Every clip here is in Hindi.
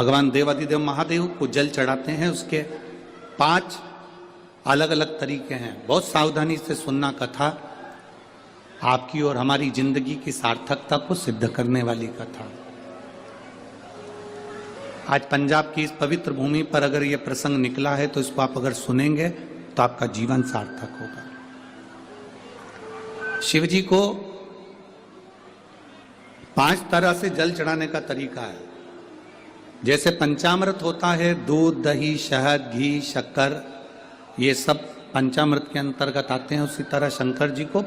भगवान देवाधिदेव महादेव को जल चढ़ाते हैं, उसके 5 अलग अलग तरीके हैं। बहुत सावधानी से सुनना कथा, आपकी और हमारी जिंदगी की सार्थकता को सिद्ध करने वाली कथा। आज पंजाब की इस पवित्र भूमि पर अगर यह प्रसंग निकला है तो इसको आप अगर सुनेंगे तो आपका जीवन सार्थक होगा। शिव जी को 5 तरह से जल चढ़ाने का तरीका है। जैसे पंचामृत होता है, दूध, दही, शहद, घी, शक्कर, ये सब पंचामृत के अंतर्गत आते हैं, उसी तरह शंकर जी को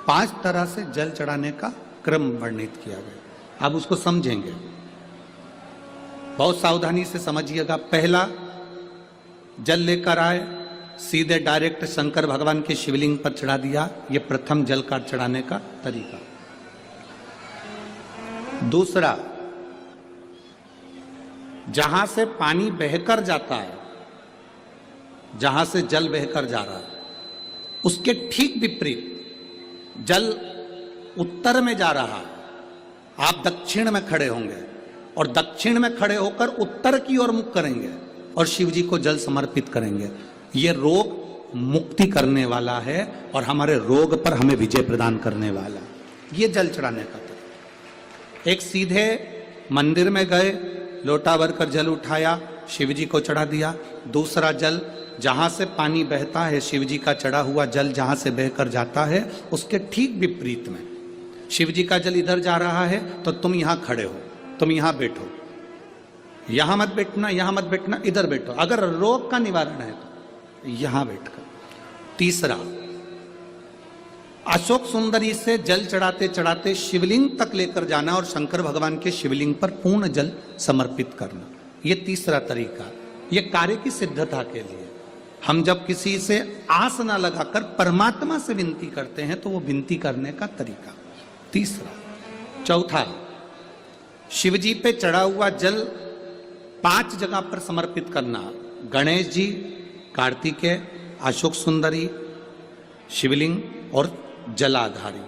5 तरह से जल चढ़ाने का क्रम वर्णित किया गया। अब उसको समझेंगे, बहुत सावधानी से समझिएगा। पहला, जल लेकर आए, सीधे डायरेक्ट शंकर भगवान के शिवलिंग पर चढ़ा दिया। यह प्रथम जल का चढ़ाने का तरीका। दूसरा, जहां से पानी बहकर जाता है, जहां से जल बहकर जा रहा है, उसके ठीक विपरीत जल उत्तर में जा रहा है, आप दक्षिण में खड़े होंगे और दक्षिण में खड़े होकर उत्तर की ओर मुख करेंगे और शिव जी को जल समर्पित करेंगे। यह रोग मुक्ति करने वाला है और हमारे रोग पर हमें विजय प्रदान करने वाला है। यह जल चढ़ाने का तरीका। एक, सीधे मंदिर में गए, लोटा भरकर जल उठाया, शिव जी को चढ़ा दिया। दूसरा जल, जहां से पानी बहता है, शिव जी का चढ़ा हुआ जल जहां से बहकर जाता है, उसके ठीक विपरीत में शिव जी का जल इधर जा रहा है तो तुम यहां खड़े हो, तुम यहां बैठो, यहां मत बैठना, यहां मत बैठना, इधर बैठो। अगर रोग का निवारण है तो यहां बैठकर। तीसरा, अशोक सुंदरी से जल चढ़ाते चढ़ाते शिवलिंग तक लेकर जाना और शंकर भगवान के शिवलिंग पर पूर्ण जल समर्पित करना। यह तीसरा तरीका। यह कार्य की सिद्धता के लिए। हम जब किसी से आस न लगाकर परमात्मा से विनती करते हैं तो वो विनती करने का तरीका। तीसरा। चौथा, शिव जी पे चढ़ा हुआ जल 5 जगह पर समर्पित करना। गणेश जी, कार्तिकेय, अशोक सुंदरी, शिवलिंग और जलाधारी।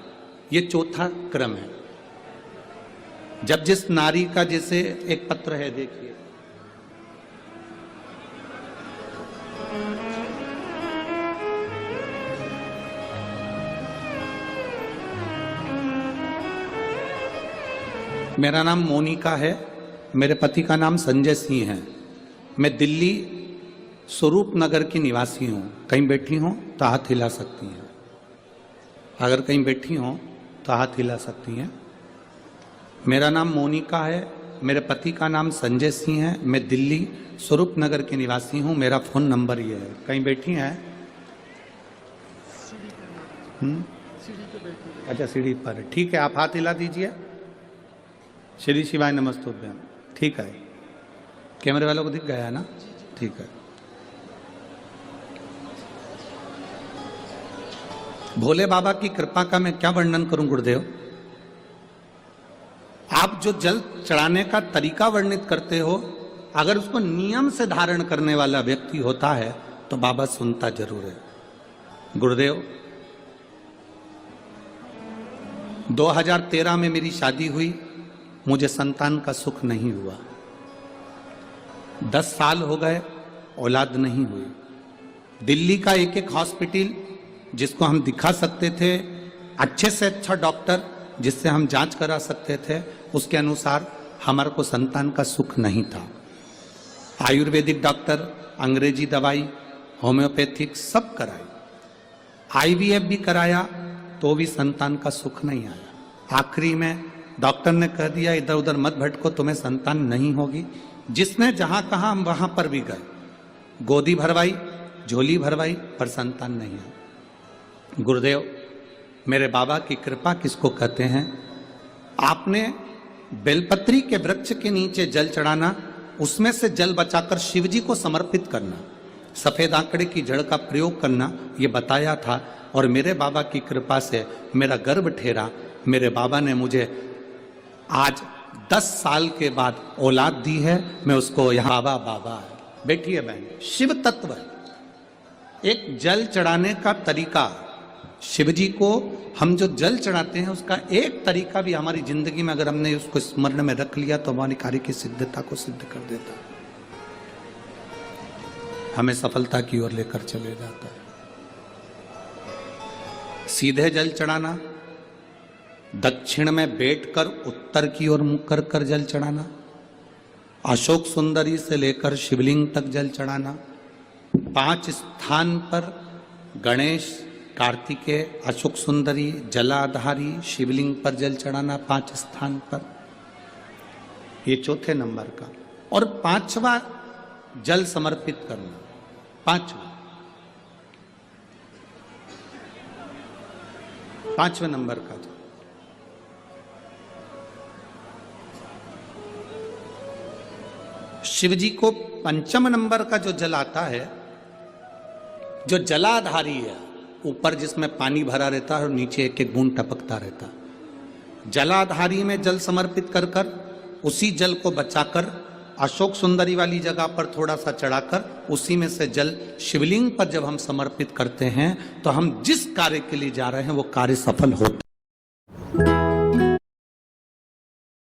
ये चौथा क्रम है। जब जिस नारी का, जैसे एक पत्र है, देखिए, मेरा नाम मोनिका है, मेरे पति का नाम संजय सिंह है, मैं दिल्ली स्वरूप नगर की निवासी हूं। कहीं बैठी हो तो हाथ हिला सकती हैं, अगर कहीं बैठी हो तो हाथ हिला सकती हैं। मेरा नाम मोनिका है, मेरे पति का नाम संजय सिंह है, मैं दिल्ली स्वरूप नगर के निवासी हूं, मेरा फोन नंबर ये है। कहीं बैठी हैं? अच्छा, सीढ़ी पर है, ठीक है, आप हाथ हिला दीजिए। श्री शिवाय नमस्तुभ्यम। ठीक है, कैमरे वालों को दिख गया है ना? ठीक है। भोले बाबा की कृपा का मैं क्या वर्णन करूं गुरुदेव। आप जो जल चढ़ाने का तरीका वर्णित करते हो, अगर उसको नियम से धारण करने वाला व्यक्ति होता है तो बाबा सुनता जरूर है। गुरुदेव, 2013 में मेरी शादी हुई, मुझे संतान का सुख नहीं हुआ। 10 साल हो गए, औलाद नहीं हुई। दिल्ली का एक हॉस्पिटल जिसको हम दिखा सकते थे, अच्छे से अच्छा डॉक्टर जिससे हम जांच करा सकते थे, उसके अनुसार हमारे को संतान का सुख नहीं था। आयुर्वेदिक डॉक्टर, अंग्रेजी दवाई, होम्योपैथिक सब कराई, IVF भी कराया तो भी संतान का सुख नहीं आया। आखिरी में डॉक्टर ने कह दिया, इधर उधर मत भटको, तुम्हें संतान नहीं होगी। जिसने जहां कहा हम वहां पर भी गए, गोदी भरवाई, झोली भरवाई, पर संतान नहीं है। गुरुदेव, मेरे बाबा की कृपा किसको कहते हैं? आपने बेलपत्री के वृक्ष के नीचे जल चढ़ाना, उसमें से जल बचाकर शिव जी को समर्पित करना, सफेद आंकड़े की जड़ का प्रयोग करना, ये बताया था। और मेरे बाबा की कृपा से मेरा गर्भ ठहरा। मेरे बाबा ने मुझे आज 10 साल के बाद औलाद दी है। मैं उसको यहाँ बाबा बाबा है। बैठिए बहन, शिव तत्व एक जल चढ़ाने का तरीका। शिव जी को हम जो जल चढ़ाते हैं उसका एक तरीका भी हमारी जिंदगी में अगर हमने उसको स्मरण में रख लिया तो हमारी कार्य की सिद्धता को सिद्ध कर देता है, हमें सफलता की ओर लेकर चले जाता है। सीधे जल चढ़ाना, दक्षिण में बैठकर उत्तर की ओर मुख कर कर जल चढ़ाना, अशोक सुंदरी से लेकर शिवलिंग तक जल चढ़ाना, 5 स्थान पर गणेश, कार्तिकेय, अशोक सुंदरी, जलाधारी, शिवलिंग पर जल चढ़ाना 5 स्थान पर, ये चौथे नंबर का। और 5वां जल समर्पित करना, 5वें नंबर का जो शिव जी को 5 नंबर का जो जल आता है, जो जलाधारी है, ऊपर जिसमें पानी भरा रहता है और नीचे एक एक बूंद टपकता रहता है, जलाधारी में जल समर्पित कर कर उसी जल को बचाकर अशोक सुंदरी वाली जगह पर थोड़ा सा चढ़ाकर उसी में से जल शिवलिंग पर जब हम समर्पित करते हैं तो हम जिस कार्य के लिए जा रहे हैं वो कार्य सफल होता है।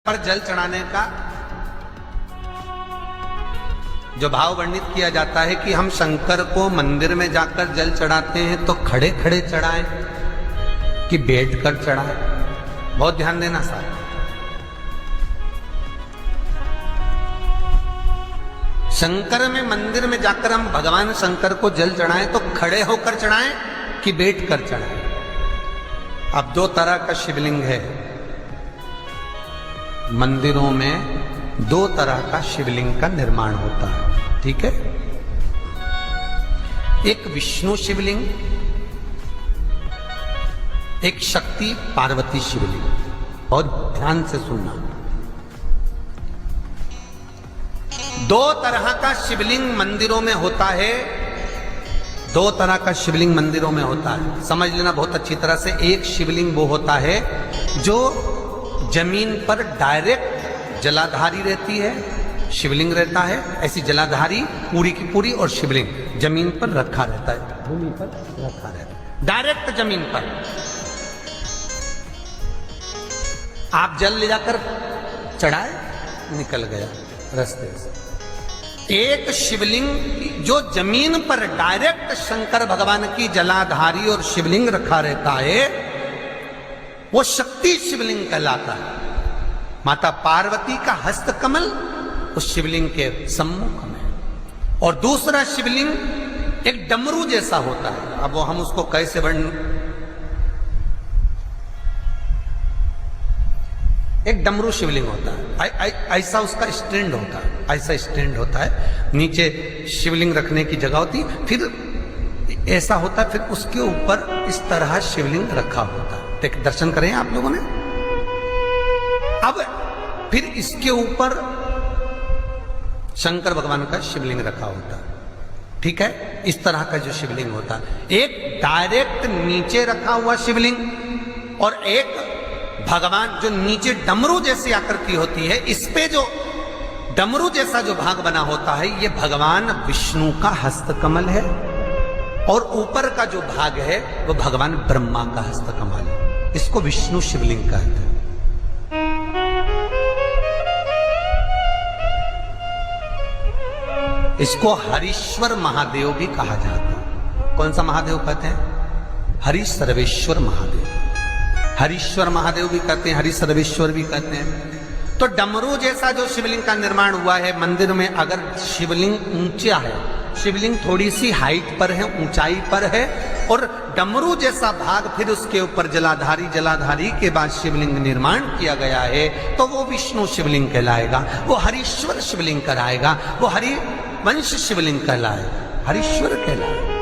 पर जल चढ़ाने का जो भाव वर्णित किया जाता है कि हम शंकर को मंदिर में जाकर जल चढ़ाते हैं तो खड़े खड़े चढ़ाएं कि बैठकर चढ़ाएं, बहुत ध्यान देना साहब। शंकर में मंदिर में जाकर हम भगवान शंकर को जल चढ़ाएं तो खड़े होकर चढ़ाएं कि बैठकर चढ़ाएं। अब 2 तरह का शिवलिंग है मंदिरों में, 2 तरह का शिवलिंग का निर्माण होता है, ठीक है। एक विष्णु शिवलिंग, एक शक्ति पार्वती शिवलिंग। और ध्यान से सुनना, 2 तरह का शिवलिंग मंदिरों में होता है, 2 तरह का शिवलिंग मंदिरों में होता है, समझ लेना बहुत अच्छी तरह से। एक शिवलिंग वो होता है जो जमीन पर डायरेक्ट जलाधारी रहती है, शिवलिंग रहता है, ऐसी जलाधारी पूरी की पूरी, और शिवलिंग जमीन पर रखा रहता है, भूमि पर रखा रहता है, डायरेक्ट जमीन पर। आप जल ले जाकर चढ़ाए, निकल गया रास्ते से। एक शिवलिंग जो जमीन पर डायरेक्ट शंकर भगवान की जलाधारी और शिवलिंग रखा रहता है वो शक्ति शिवलिंग कहलाता है। माता पार्वती का हस्त कमल उस शिवलिंग के सम्मुख में। और दूसरा शिवलिंग एक डमरू जैसा होता है। अब वो हम उसको कैसे वर्णन, एक डमरू शिवलिंग होता है, ऐसा उसका स्टैंड होता है, ऐसा स्टैंड होता है, नीचे शिवलिंग रखने की जगह होती, फिर ऐसा होता है, फिर उसके ऊपर इस तरह शिवलिंग रखा होता है। देख दर्शन करें आप लोगों ने। अब फिर इसके ऊपर शंकर भगवान का शिवलिंग रखा होता है, ठीक है। इस तरह का जो शिवलिंग होता है, एक डायरेक्ट नीचे रखा हुआ शिवलिंग और एक भगवान जो नीचे डमरू जैसी आकृति होती है, इस पे जो डमरू जैसा जो भाग बना होता है ये भगवान विष्णु का हस्तकमल है, और ऊपर का जो भाग है वो भगवान ब्रह्मा का हस्तकमल है। इसको विष्णु शिवलिंग कहते हैं। इसको हरीश्वर महादेव भी कहा जाता है। कौन सा महादेव कहते हैं? हरि सर्वेश्वर महादेव। हरीश्वर महादेव भी कहते हैं, हरि सर्वेश्वर भी कहते हैं। तो डमरू जैसा जो शिवलिंग का निर्माण हुआ है मंदिर में, अगर शिवलिंग ऊंचा है, शिवलिंग थोड़ी सी हाइट पर है, ऊंचाई पर है, और डमरू जैसा भाग फिर उसके ऊपर जलाधारी के बाद शिवलिंग निर्माण किया गया है, तो वो विष्णु शिवलिंग कहलाएगा, वो हरीश्वर शिवलिंग कहलाएगा, वो हरि वंश शिवलिंग कहलाएगा, हरीश्वर कहलाएगा।